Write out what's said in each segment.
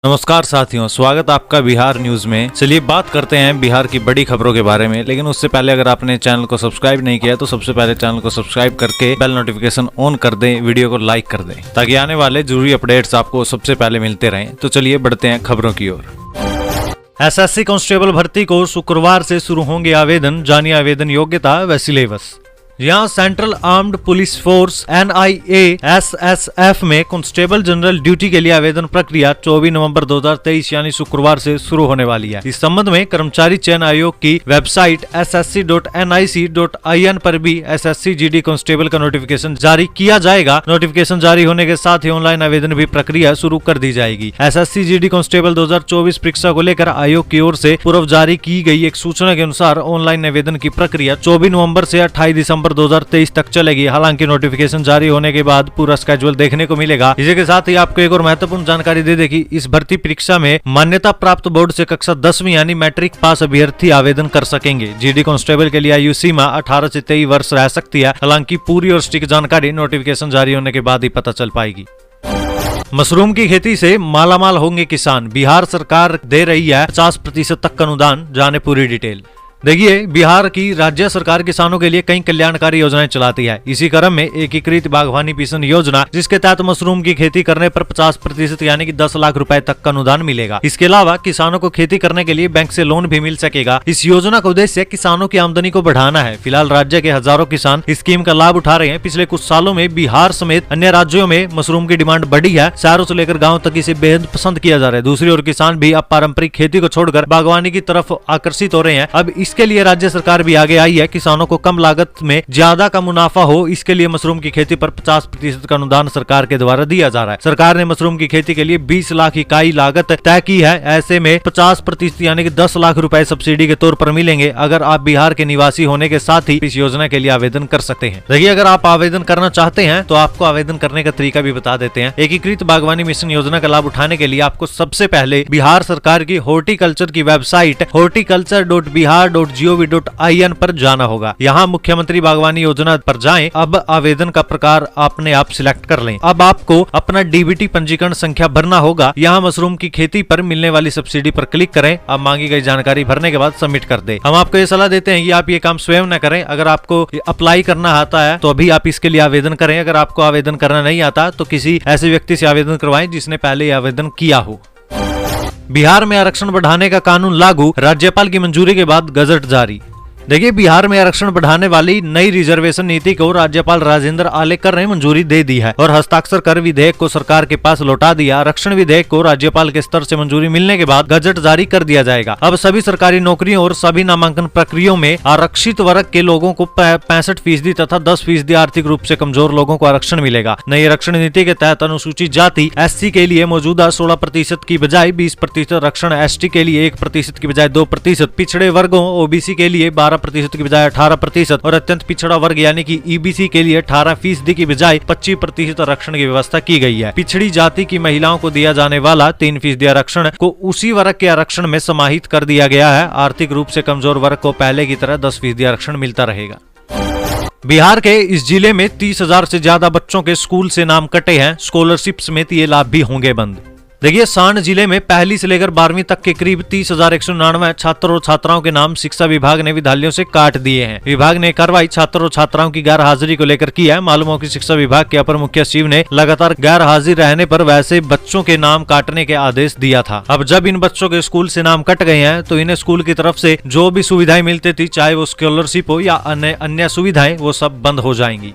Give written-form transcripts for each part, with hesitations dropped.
नमस्कार साथियों, स्वागत आपका बिहार न्यूज में। चलिए बात करते हैं बिहार की बड़ी खबरों के बारे में, लेकिन उससे पहले अगर आपने चैनल को सब्सक्राइब नहीं किया तो सबसे पहले चैनल को सब्सक्राइब करके बेल नोटिफिकेशन ऑन कर दें, वीडियो को लाइक कर दें ताकि आने वाले जरूरी अपडेट्स आपको सबसे पहले मिलते रहें। तो चलिए बढ़ते हैं खबरों की ओर। एसएससी कांस्टेबल भर्ती को शुक्रवार से शुरू होंगे आवेदन, जानिए आवेदन योग्यता व सिलेबस। यहाँ central armed police force NIA-SSF में कांस्टेबल जनरल ड्यूटी के लिए आवेदन प्रक्रिया 24 नवंबर 2023 यानी शुक्रवार से शुरू होने वाली है। इस संबंध में कर्मचारी चयन आयोग की वेबसाइट ssc.nic.in पर भी SSC GD कांस्टेबल का नोटिफिकेशन जारी किया जाएगा। नोटिफिकेशन जारी होने के साथ ही ऑनलाइन आवेदन भी प्रक्रिया शुरू कर दी जाएगी। SSC GD कांस्टेबल 2024 परीक्षा को लेकर आयोग की ओर से पूर्व जारी की गई एक सूचना के अनुसार ऑनलाइन आवेदन की प्रक्रिया 24 नवंबर से 28 दिसंबर 2023 तक चलेगी। हालांकि नोटिफिकेशन जारी होने के बाद पूरा स्केड्यूल देखने को मिलेगा। इसी के साथ ही आपको एक और महत्वपूर्ण जानकारी दे दें कि इस भर्ती परीक्षा में मान्यता प्राप्त बोर्ड से कक्षा 10वीं यानी मैट्रिक पास अभ्यर्थी आवेदन कर सकेंगे। जीडी कांस्टेबल के लिए आयु सीमा 18 से 23 वर्ष रह सकती है। हालांकि पूरी और सटीक जानकारी नोटिफिकेशन जारी होने के बाद ही पता चल पाएगी। मशरूम की खेती से मालामाल होंगे किसान, बिहार सरकार दे रही है 50% तक का अनुदान, जाने पूरी डिटेल। देखिए, बिहार की राज्य सरकार किसानों के लिए कई कल्याणकारी योजनाएं चलाती है। इसी क्रम में एकीकृत बागवानी मिशन योजना, जिसके तहत मशरूम की खेती करने पर 50% यानी कि 10 लाख रुपए तक का अनुदान मिलेगा। इसके अलावा किसानों को खेती करने के लिए बैंक से लोन भी मिल सकेगा। इस योजना का उद्देश्य किसानों की आमदनी को बढ़ाना है। फिलहाल राज्य के हजारों किसान इस स्कीम का लाभ उठा रहे हैं। पिछले कुछ सालों में बिहार समेत अन्य राज्यों में मशरूम की डिमांड बढ़ी है। शहरों से लेकर गाँव तक इसे बेहद पसंद किया जा रहा है। दूसरी ओर किसान भी अब पारंपरिक खेती को छोड़कर बागवानी की तरफ आकर्षित हो रहे हैं। अब इसके लिए राज्य सरकार भी आगे आई है। किसानों को कम लागत में ज्यादा का मुनाफा हो, इसके लिए मशरूम की खेती पर 50% का अनुदान सरकार के द्वारा दिया जा रहा है। सरकार ने मशरूम की खेती के लिए 20 लाख इकाई लागत तय की है। ऐसे में 50% यानी कि 10 लाख रुपए सब्सिडी के तौर पर मिलेंगे। अगर आप बिहार के निवासी होने के साथ ही इस योजना के लिए आवेदन कर सकते हैं। देखिए, अगर आप आवेदन करना चाहते हैं तो आपको आवेदन करने का तरीका भी बता देते हैं। एकीकृत बागवानी मिशन योजना का लाभ उठाने के लिए आपको सबसे पहले बिहार सरकार की हॉर्टिकल्चर की वेबसाइट horticulture.bihar.gov.in पर जाना होगा। यहाँ मुख्यमंत्री बागवानी योजना पर जाएं। अब आवेदन का प्रकार अपने आप सिलेक्ट कर लें। अब आपको अपना डीबीटी पंजीकरण संख्या भरना होगा। यहाँ मशरूम की खेती पर मिलने वाली सब्सिडी पर क्लिक करें। अब मांगी गई जानकारी भरने के बाद सबमिट कर दें। हम आपको ये सलाह देते हैं कि आप ये काम स्वयं न करें। अगर आपको अप्लाई करना आता है तो अभी आप इसके लिए आवेदन करें। अगर आपको आवेदन करना नहीं आता तो किसी ऐसे व्यक्ति से आवेदन करवाएं जिसने पहले आवेदन किया हो। बिहार में आरक्षण बढ़ाने का कानून लागू, राज्यपाल की मंजूरी के बाद गजट जारी। देखिए, बिहार में आरक्षण बढ़ाने वाली नई रिजर्वेशन नीति को राज्यपाल राजेंद्र आलेकर ने मंजूरी दे दी है और हस्ताक्षर कर विधेयक को सरकार के पास लौटा दिया। आरक्षण विधेयक को राज्यपाल के स्तर से मंजूरी मिलने के बाद गजट जारी कर दिया जाएगा। अब सभी सरकारी नौकरियों और सभी नामांकन प्रक्रियाओं में आरक्षित वर्ग के लोगों को 65% तथा 10% आर्थिक रूप से कमजोर लोगों को आरक्षण मिलेगा। नई आरक्षण नीति के तहत अनुसूचित जाति SC के लिए मौजूदा 16% की बजाय 20% आरक्षण, ST के लिए 1% की बजाय 2%, पिछड़े वर्गों OBC के लिए 12% की बजाय 18% और अत्यंत पिछड़ा वर्ग यानी कि EBC के लिए 18% की बजाय 25% आरक्षण की व्यवस्था की गई है। पिछड़ी जाति की महिलाओं को दिया जाने वाला 3% आरक्षण को उसी वर्ग के आरक्षण में समाहित कर दिया गया है। आर्थिक रूप से कमजोर वर्ग को पहले की तरह 10% आरक्षण मिलता रहेगा। बिहार के इस जिले में 30,000 से ज्यादा बच्चों के स्कूल से नाम कटे हैं। स्कॉलरशिप समेत ये लाभ भी होंगे बंद। देखिए, सांड जिले में पहली से लेकर 12वीं तक के करीब 30,199 छात्र और छात्राओं के नाम शिक्षा विभाग ने विद्यालयों से काट दिए हैं। विभाग ने कार्रवाई छात्र और छात्राओं की गैर हाजिरी को लेकर की है। मालूम हो कि शिक्षा विभाग के अपर मुख्य सचिव ने लगातार गैर हाजिर रहने पर वैसे बच्चों के नाम काटने के आदेश दिया था। अब जब इन बच्चों के स्कूल से नाम कट गए हैं तो इन्हें स्कूल की तरफ से जो भी सुविधाएं मिलती थी, चाहे वो स्कॉलरशिप हो या अन्य सुविधाएं, वो सब बंद हो जाएंगी।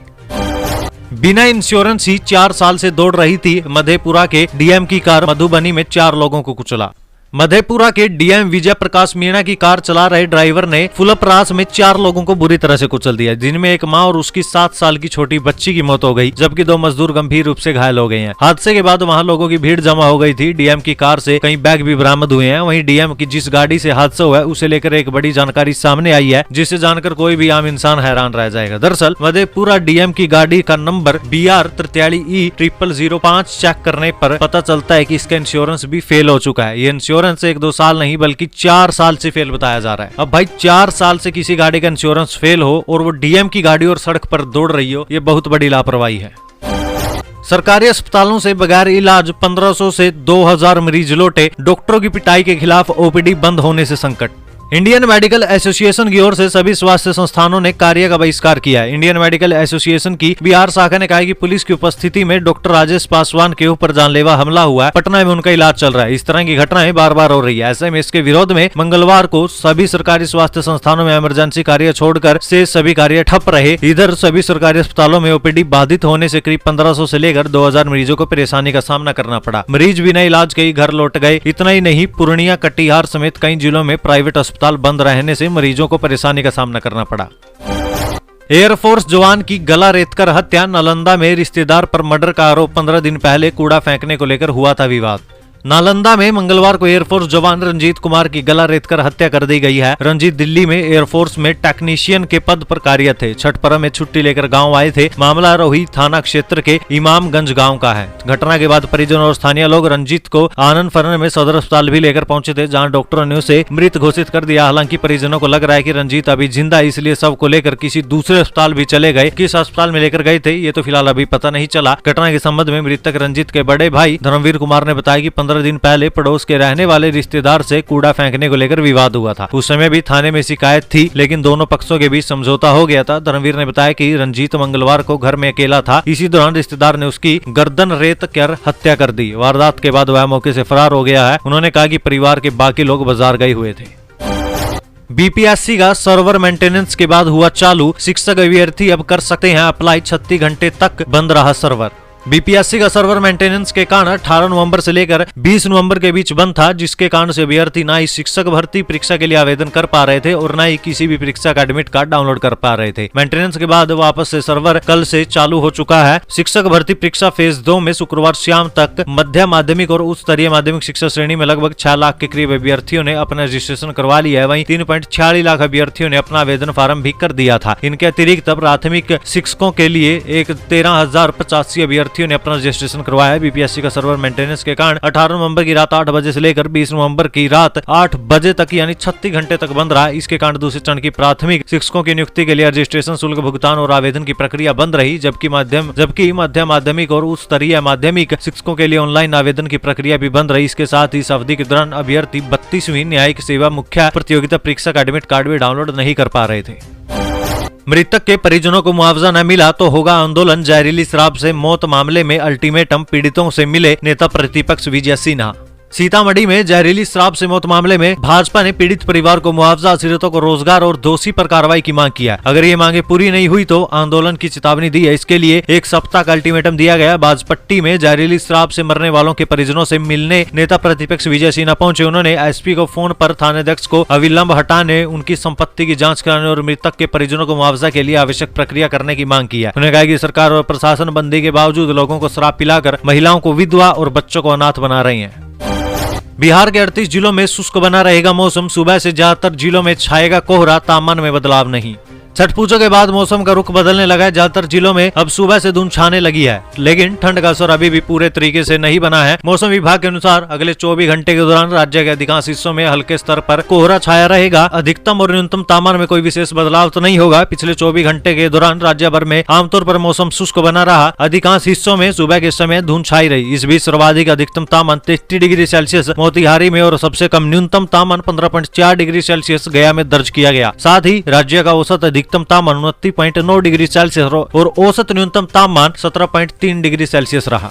बिना इंश्योरेंस ही 4 साल से दौड़ रही थी मधेपुरा के डीएम की कार, मधुबनी में 4 लोगों को कुचला। मधेपुरा के डीएम विजय प्रकाश मीणा की कार चला रहे ड्राइवर ने फुलपरास में 4 लोगों को बुरी तरह से कुचल दिया, जिनमें एक मां और उसकी 7 साल की छोटी बच्ची की मौत हो गई, जबकि 2 मजदूर गंभीर रूप से घायल हो गए हैं। हादसे के बाद वहां लोगों की भीड़ जमा हो गई थी। डीएम की कार से कई बैग भी बरामद हुए हैं। वहीं डीएम की जिस गाड़ी से हादसा हुआ है उसे लेकर एक बड़ी जानकारी सामने आई है, जिसे जानकर कोई भी आम इंसान हैरान रह जाएगा। दरअसल मधेपुरा डीएम की गाड़ी का नंबर BR 43E0005 चेक करने पर पता चलता है कि इसका इंश्योरेंस भी फेल हो चुका है। ये इंश्योरेंस 1-2 साल नहीं बल्कि 4 साल से फेल बताया जा रहा है। अब भाई 4 साल से किसी गाड़ी का इंश्योरेंस फेल हो और वो डीएम की गाड़ी और सड़क पर दौड़ रही हो, ये बहुत बड़ी लापरवाही है। सरकारी अस्पतालों से बगैर इलाज 1500 से 2000 मरीज लौटे, डॉक्टरों की पिटाई के खिलाफ ओपीडी बंद होने से संकट। इंडियन मेडिकल एसोसिएशन की ओर से सभी स्वास्थ्य संस्थानों ने कार्य का बहिष्कार किया है। इंडियन मेडिकल एसोसिएशन की बिहार शाखा ने कहा है कि पुलिस की उपस्थिति में डॉक्टर राजेश पासवान के ऊपर जानलेवा हमला हुआ है। पटना में उनका इलाज चल रहा है। इस तरह की घटनाएं बार बार हो रही है। ऐसे में इसके विरोध में मंगलवार को सभी सरकारी स्वास्थ्य संस्थानों में इमरजेंसी कार्य छोड़कर से सभी कार्य ठप रहे। इधर सभी सरकारी अस्पतालों में ओपीडी बाधित होने से करीब 1500 से लेकर 2000 मरीजों को परेशानी का सामना करना पड़ा। मरीज बिना इलाज के ही घर लौट गए। इतना ही नहीं, पूर्णिया, कटिहार समेत कई जिलों में प्राइवेट अस्पताल बंद रहने से मरीजों को परेशानी का सामना करना पड़ा। एयरफोर्स जवान की गला रेतकर हत्या। नालंदा में रिश्तेदार पर मर्डर का आरोप। 15 दिन पहले कूड़ा फेंकने को लेकर हुआ था विवाद। नालंदा में मंगलवार को एयरफोर्स जवान रंजीत कुमार की गला रेतकर हत्या कर दी गई है। रंजीत दिल्ली में एयरफोर्स में टेक्नीशियन के पद पर कार्यरत थे। छठ पर्व में छुट्टी लेकर गांव आए थे। मामला रोही थाना क्षेत्र के इमामगंज गांव का है। घटना के बाद परिजन और स्थानीय लोग रंजीत को आनंद फरन में सदर अस्पताल भी लेकर पहुंचे थे, जहां डॉक्टरों ने उसे मृत घोषित कर दिया। हालांकि परिजनों को लग रहा है कि रंजीत अभी जिंदा, इसलिए शव को लेकर किसी दूसरे अस्पताल भी चले गए। किस अस्पताल में लेकर गए थे ये तो फिलहाल अभी पता नहीं चला। घटना के संबंध में मृतक रंजीत के बड़े भाई धर्मवीर कुमार ने बताया कि 15 दिन पहले उसके रहने वाले रिश्तेदार से कूड़ा फेंकने को लेकर विवाद हुआ था। उस समय भी थाने में शिकायत थी, लेकिन दोनों पक्षों के बीच समझौता हो गया था। धर्मवीर ने बताया कि रंजीत मंगलवार को घर में अकेला था। इसी दौरान रिश्तेदार ने उसकी गर्दन रेत कर हत्या कर दी। वारदात के बाद वह मौके से फरार हो गया है। उन्होंने कहा कि परिवार के बाकी लोग बाजार गए हुए थे। बीपीएससी का सर्वर मेंटेनेंस के बाद हुआ चालू। शिक्षक अभ्यर्थी अब कर सकते हैं अप्लाई। 36 घंटे तक बंद रहा सर्वर। बीपीएससी का सर्वर मेंटेनेंस के कारण 18 नवंबर से लेकर 20 नवंबर के बीच बंद था, जिसके कारण से अभ्यर्थी ना ही शिक्षक भर्ती परीक्षा के लिए आवेदन कर पा रहे थे और न ही किसी भी परीक्षा का एडमिट कार्ड डाउनलोड कर पा रहे थे। मेंटेनेंस के बाद वापस से सर्वर कल से चालू हो चुका है। शिक्षक भर्ती परीक्षा फेज 2 में शुक्रवार शाम तक मध्य माध्यमिक और उच्च स्तरीय माध्यमिक शिक्षा श्रेणी में लगभग 6 लाख के करीब अभ्यर्थियों ने अपना रजिस्ट्रेशन करवा लिया है। वहीं 3.46 लाख अभ्यर्थियों ने अपना आवेदन फार्म भी कर दिया था। इनके अतिरिक्त प्राथमिक शिक्षकों के लिए 13,085 अभ्यर्थियों ने अपना रजिस्ट्रेशन करवाया है। बीपीएससी का सर्वर मेंटेनेंस के कारण 18 नवंबर की रात 8 बजे से लेकर 20 नवंबर की रात 8 बजे तक यानी 36 घंटे तक बंद रहा। इसके कारण दूसरे चरण की प्राथमिक शिक्षकों की नियुक्ति के लिए रजिस्ट्रेशन शुल्क भुगतान और आवेदन की प्रक्रिया बंद रही, जबकि मध्य माध्यमिक और उच्च स्तरीय माध्यमिक शिक्षकों के लिए ऑनलाइन आवेदन की प्रक्रिया भी बंद रही। इसके साथ ही इस अवधि के दौरान अभ्यर्थी 32वीं न्यायिक सेवा मुख्य प्रतियोगिता परीक्षा का एडमिट कार्ड भी डाउनलोड नहीं कर पा रहे थे। मृतक के परिजनों को मुआवजा न मिला तो होगा आंदोलन। जहरीली शराब से मौत मामले में अल्टीमेटम। पीड़ितों से मिले नेता प्रतिपक्ष विजय सिन्हा। सीतामढ़ी में जहरीली शराब से मौत मामले में भाजपा ने पीड़ित परिवार को मुआवजा, आश्रितों को रोजगार और दोषी पर कार्रवाई की मांग किया। अगर ये मांगे पूरी नहीं हुई तो आंदोलन की चेतावनी दी है। इसके लिए 1 सप्ताह का अल्टीमेटम दिया गया। बाजपट्टी में जहरीली शराब से मरने वालों के परिजनों से मिलने नेता प्रतिपक्ष विजय सिन्हा पहुंचे। उन्होंने एसपी को फोन पर थानाध्यक्ष को अविलंब हटाने, उनकी संपत्ति की जाँच कराने और मृतक के परिजनों को मुआवजा के लिए आवश्यक प्रक्रिया करने की मांग की है। उन्होंने कहा कि सरकार और प्रशासन बंदी के बावजूद लोगों को शराब पिलाकर महिलाओं को विधवा और बच्चों को अनाथ बना रही है। बिहार के 38 जिलों में शुष्क बना रहेगा मौसम। सुबह से ज्यादातर जिलों में छाएगा कोहरा। तापमान में बदलाव नहीं। छठ पूजा के बाद मौसम का रुख बदलने लगा है। ज्यादातर जिलों में अब सुबह से धुंध छाने लगी है, लेकिन ठंड का असर अभी भी पूरे तरीके से नहीं बना है। मौसम विभाग के अनुसार अगले 24 घंटे के दौरान राज्य के अधिकांश हिस्सों में हल्के स्तर पर कोहरा छाया रहेगा। अधिकतम और न्यूनतम तापमान में कोई विशेष बदलाव तो नहीं होगा। पिछले 24 घंटे के दौरान राज्य भर में आमतौर पर मौसम शुष्क बना रहा। अधिकांश हिस्सों में सुबह के समय धुंध छाई रही। इस बीच सर्वाधिक अधिकतम तापमान 33 डिग्री सेल्सियस मोतिहारी में और सबसे कम न्यूनतम तापमान 15.4 डिग्री सेल्सियस गया में दर्ज किया गया। साथ ही राज्य का औसत अधिकतम तापमान 29.9 डिग्री सेल्सियस और औसत न्यूनतम तापमान 17.3 डिग्री सेल्सियस रहा।